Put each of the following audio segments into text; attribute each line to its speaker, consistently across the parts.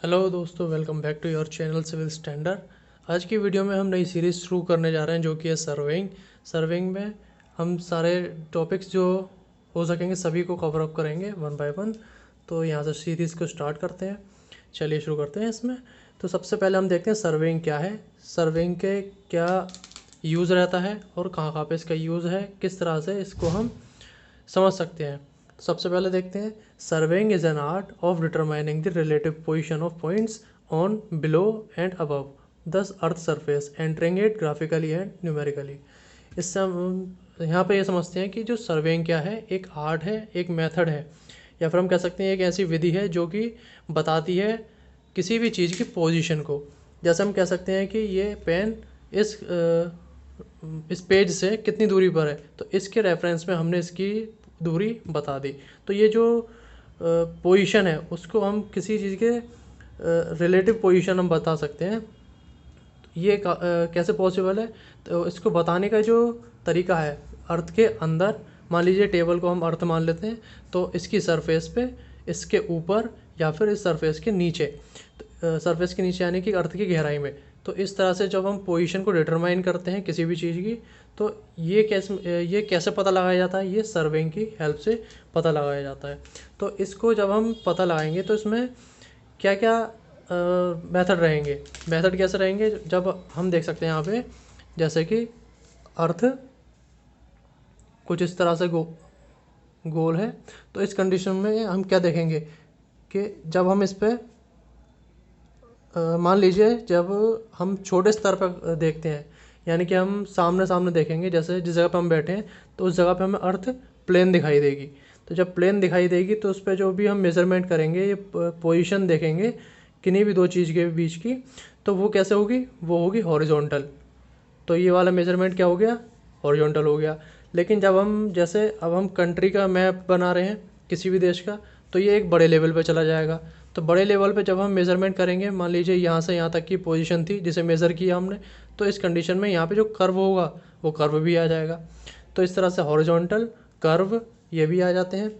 Speaker 1: Hello दोस्तों, welcome back to your channel civil standard. आज की वीडियो में हम नई सीरीज़ शुरू करने जा रहे हैं जो कि है सर्वेइंग। सर्वेइंग में हम सारे टॉपिक्स जो हो सकेंगे सभी को कवर अप करेंगे वन बाय वन। तो यहाँ से सीरीज़ को स्टार्ट करते हैं। चलिए शुरू करते हैं इसमें। तो सबसे पहले हम देखते हैं सर्वेइंग क्या है, सर्वेइंग के क्या यूज़ रहता है और कहाँ कहाँ पे इसका यूज़ है, किस तरह से इसको हम समझ सकते हैं। सबसे पहले देखते हैं, surveying is an art of determining the relative position of points on, below and above the earth surface, entering it graphically and numerically. इससे हम यहाँ पे ये समझते हैं कि जो सर्वेइंग क्या है, एक आर्ट है, एक मेथड है, या फिर हम कह सकते हैं एक ऐसी विधि है जो कि बताती है किसी भी चीज़ की पोजीशन को। जैसे हम कह सकते हैं कि ये पेन इस पेज से कितनी दूरी पर है, तो इसके रेफरेंस में हमने इसकी दूरी बता दी। तो ये जो पोजीशन है उसको हम किसी चीज़ के रिलेटिव पोजीशन हम बता सकते हैं। ये कैसे पॉसिबल है? तो इसको बताने का जो तरीका है, अर्थ के अंदर मान लीजिए टेबल को हम अर्थ मान लेते हैं, तो इसकी सरफेस पे, इसके ऊपर, या फिर इस सरफेस के नीचे, सरफेस के नीचे यानी कि अर्थ की गहराई में। तो इस तरह से जब हम पोजीशन को डिटरमाइन करते हैं किसी भी चीज़ की, तो ये कैसे पता लगाया जाता है? ये सर्वेइंग की हेल्प से पता लगाया जाता है। तो इसको जब हम पता लगाएंगे तो इसमें क्या क्या मेथड रहेंगे, मेथड कैसे रहेंगे? जब हम देख सकते हैं यहाँ पे, जैसे कि अर्थ कुछ इस तरह से गोल है, तो इस कंडीशन में हम क्या देखेंगे कि जब हम इस पर मान लीजिए जब हम छोटे स्तर पर देखते हैं, यानी कि हम सामने सामने देखेंगे, जैसे जिस जगह पर हम बैठे हैं तो उस जगह पे हमें अर्थ प्लेन दिखाई देगी। तो जब प्लेन दिखाई देगी तो उस पर जो भी हम मेज़रमेंट करेंगे, ये पोजीशन देखेंगे किन्हीं भी दो चीज़ के बीच की, तो वो कैसे होगी? वो होगी हॉरिजॉन्टल। तो ये वाला मेज़रमेंट क्या हो गया? हॉरिजॉन्टल हो गया। लेकिन जब हम जैसे अब हम कंट्री का मैप बना रहे हैं किसी भी देश का, तो ये एक बड़े लेवल पे चला जाएगा। तो बड़े लेवल पे जब हम मेज़रमेंट करेंगे, मान लीजिए यहाँ से यहाँ तक की पोजीशन थी जिसे मेज़र किया हमने, तो इस कंडीशन में यहाँ पे जो कर्व होगा वो कर्व भी आ जाएगा। तो इस तरह से हॉरिजॉन्टल, कर्व, ये भी आ जाते हैं।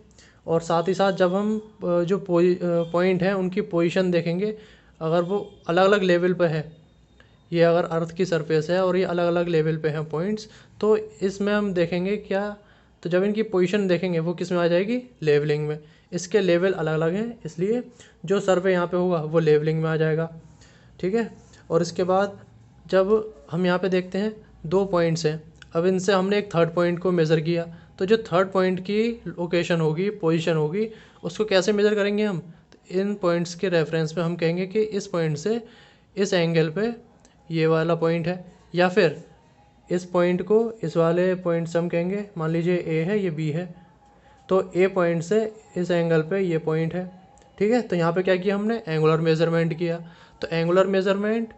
Speaker 1: और साथ ही साथ जब हम जो पॉइंट हैं उनकी पोजीशन देखेंगे, अगर वो अलग अलग लेवल पे है, ये अगर अर्थ की सरफेस है और ये अलग अलग लेवल पे हैं पॉइंट्स, तो इसमें हम देखेंगे क्या? तो जब इनकी पोजीशन देखेंगे वो किस में आ जाएगी? लेवलिंग में। इसके लेवल अलग अलग हैं, इसलिए जो सर्वे यहाँ पे होगा वो लेवलिंग में आ जाएगा। ठीक है। और इसके बाद जब हम यहाँ पे देखते हैं दो पॉइंट्स हैं, अब इनसे हमने एक थर्ड पॉइंट को मेज़र किया, तो जो थर्ड पॉइंट की लोकेशन होगी, पोजीशन होगी, उसको कैसे मेज़र करेंगे हम? तो इन पॉइंट्स के रेफरेंस में हम कहेंगे कि इस पॉइंट से इस एंगल पे ये वाला पॉइंट है, या फिर इस पॉइंट को इस वाले पॉइंट से हम कहेंगे, मान लीजिए ए है, ये बी है, तो ए पॉइंट से इस एंगल पे ये पॉइंट है। ठीक है। तो यहाँ पे क्या किया हमने? एंगुलर मेज़रमेंट किया। तो एंगुलर मेज़रमेंट,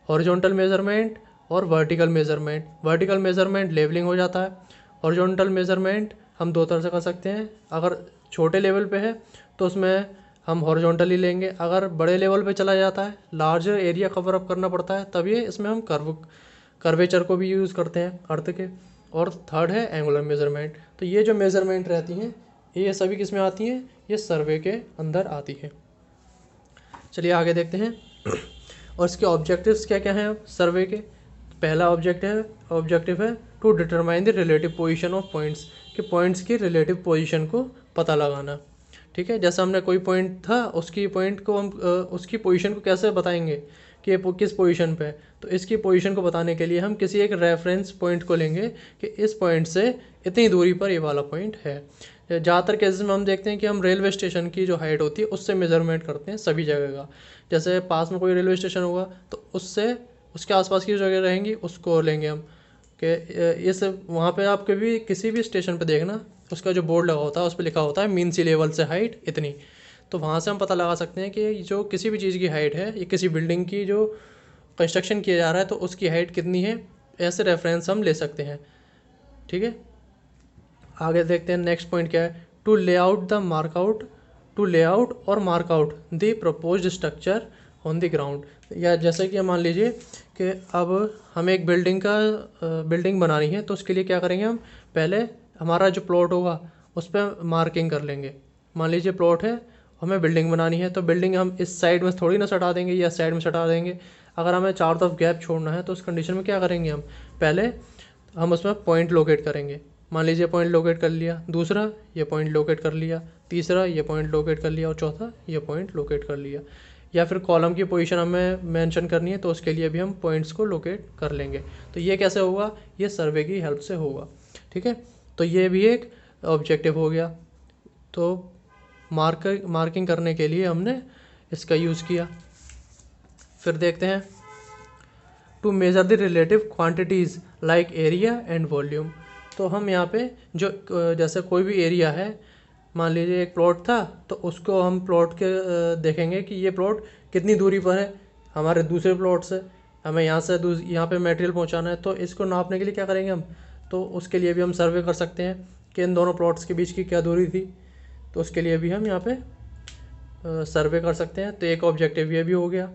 Speaker 1: हॉरिजॉन्टल मेज़रमेंट और vertical measurement. Vertical measurement levelling हो जाता है। हॉरिजॉन्टल मेज़रमेंट हम दो तरह से कर सकते हैं, अगर छोटे लेवल पे है तो उसमें हम हॉरिजॉन्टली लेंगे, अगर बड़े लेवल पे चला जाता है, लार्ज एरिया कवर अप करना पड़ता है, तब ये इसमें हम कर्वेचर को भी यूज़ करते हैं अर्थ के। और थर्ड है एंगुलर मेज़रमेंट। तो ये जो मेज़रमेंट रहती हैं ये सभी किस में आती हैं? ये सर्वे के अंदर आती हैं। चलिए आगे देखते हैं। और इसके ऑब्जेक्टिव्स क्या क्या हैं सर्वे के? पहला ऑब्जेक्टिव है to determine the relative position of points, कि पॉइंट्स की रिलेटिव पोजीशन को पता लगाना। ठीक है। जैसे हमने कोई पॉइंट था, उसकी पॉइंट को हम उसकी पोजीशन को कैसे बताएंगे कि ये किस पोजीशन पे है? तो इसकी पोजीशन को बताने के लिए हम किसी एक रेफरेंस पॉइंट को लेंगे कि इस पॉइंट से इतनी दूरी पर ये वाला पॉइंट है। ज़्यादातर केसेस में हम देखते हैं कि हम रेलवे स्टेशन की जो हाइट होती है उससे मेज़रमेंट करते हैं सभी जगह का। जैसे पास में कोई रेलवे स्टेशन होगा तो उससे उसके आसपास की जो जगह रहेंगी उसको लेंगे हम, कि इस वहाँ पे आप कभी किसी भी स्टेशन पे देखना, उसका जो बोर्ड लगा होता है उस पर लिखा होता है मीन सी लेवल से हाइट इतनी। तो वहाँ से हम पता लगा सकते हैं कि जो किसी भी चीज़ की हाइट है, या किसी बिल्डिंग की जो कंस्ट्रक्शन किया जा रहा है तो उसकी हाइट कितनी है, ऐसे रेफरेंस हम ले सकते हैं। ठीक है। आगे देखते हैं नेक्स्ट पॉइंट क्या है? टू ले आउट द मार्कआउट, टू ले आउट और mark out the proposed structure on the ground. या जैसे कि मान लीजिए कि अब हमें एक बिल्डिंग बनानी है, तो उसके लिए क्या करेंगे हम? पहले हमारा जो प्लॉट होगा उस पर मार्किंग कर लेंगे। मान लीजिए प्लॉट है हमें बिल्डिंग बनानी है, तो बिल्डिंग हम इस साइड में थोड़ी ना सटा देंगे या साइड में सटा देंगे। अगर हमें चारों तरफ गैप छोड़ना है तो उस कंडीशन में क्या करेंगे, हम पहले हम उसमें पॉइंट लोकेट करेंगे। मान लीजिए पॉइंट लोकेट कर लिया, दूसरा ये पॉइंट लोकेट कर लिया, तीसरा ये पॉइंट लोकेट कर लिया और चौथा ये पॉइंट लोकेट कर लिया। या फिर कॉलम की पोजीशन हमें मेंशन करनी है तो उसके लिए भी हम पॉइंट्स को लोकेट कर लेंगे। तो ये कैसे होगा, ये सर्वे की हेल्प से होगा। ठीक है, तो ये भी एक ऑब्जेक्टिव हो गया। तो मार्किंग करने के लिए हमने इसका यूज़ किया। फिर देखते हैं to measure the relative quantities like area and volume. तो हम यहाँ पे जो जैसे कोई भी एरिया है, मान लीजिए एक प्लॉट था, तो उसको हम प्लॉट के देखेंगे कि ये प्लॉट कितनी दूरी पर है हमारे दूसरे प्लॉट से। हमें यहाँ से यहाँ पे मटेरियल पहुँचाना है, तो इसको नापने के लिए क्या करेंगे हम, तो उसके लिए भी हम सर्वे कर सकते हैं कि इन दोनों प्लॉट्स के बीच की क्या दूरी थी। तो उसके लिए भी हम यहाँ पे सर्वे कर सकते हैं। तो एक ऑब्जेक्टिव ये भी हो गया।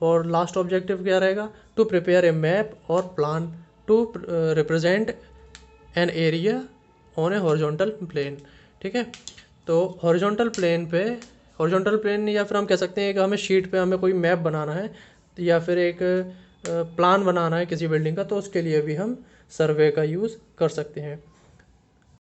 Speaker 1: और लास्ट ऑब्जेक्टिव क्या रहेगा, टू प्रिपेयर ए मैप और plan to represent an area on a horizontal plane. ठीक है, तो हॉरिजॉन्टल प्लेन या फिर हम कह सकते हैं कि हमें शीट पे हमें कोई मैप बनाना है या फिर एक प्लान बनाना है किसी बिल्डिंग का, तो उसके लिए भी हम सर्वे का यूज़ कर सकते हैं।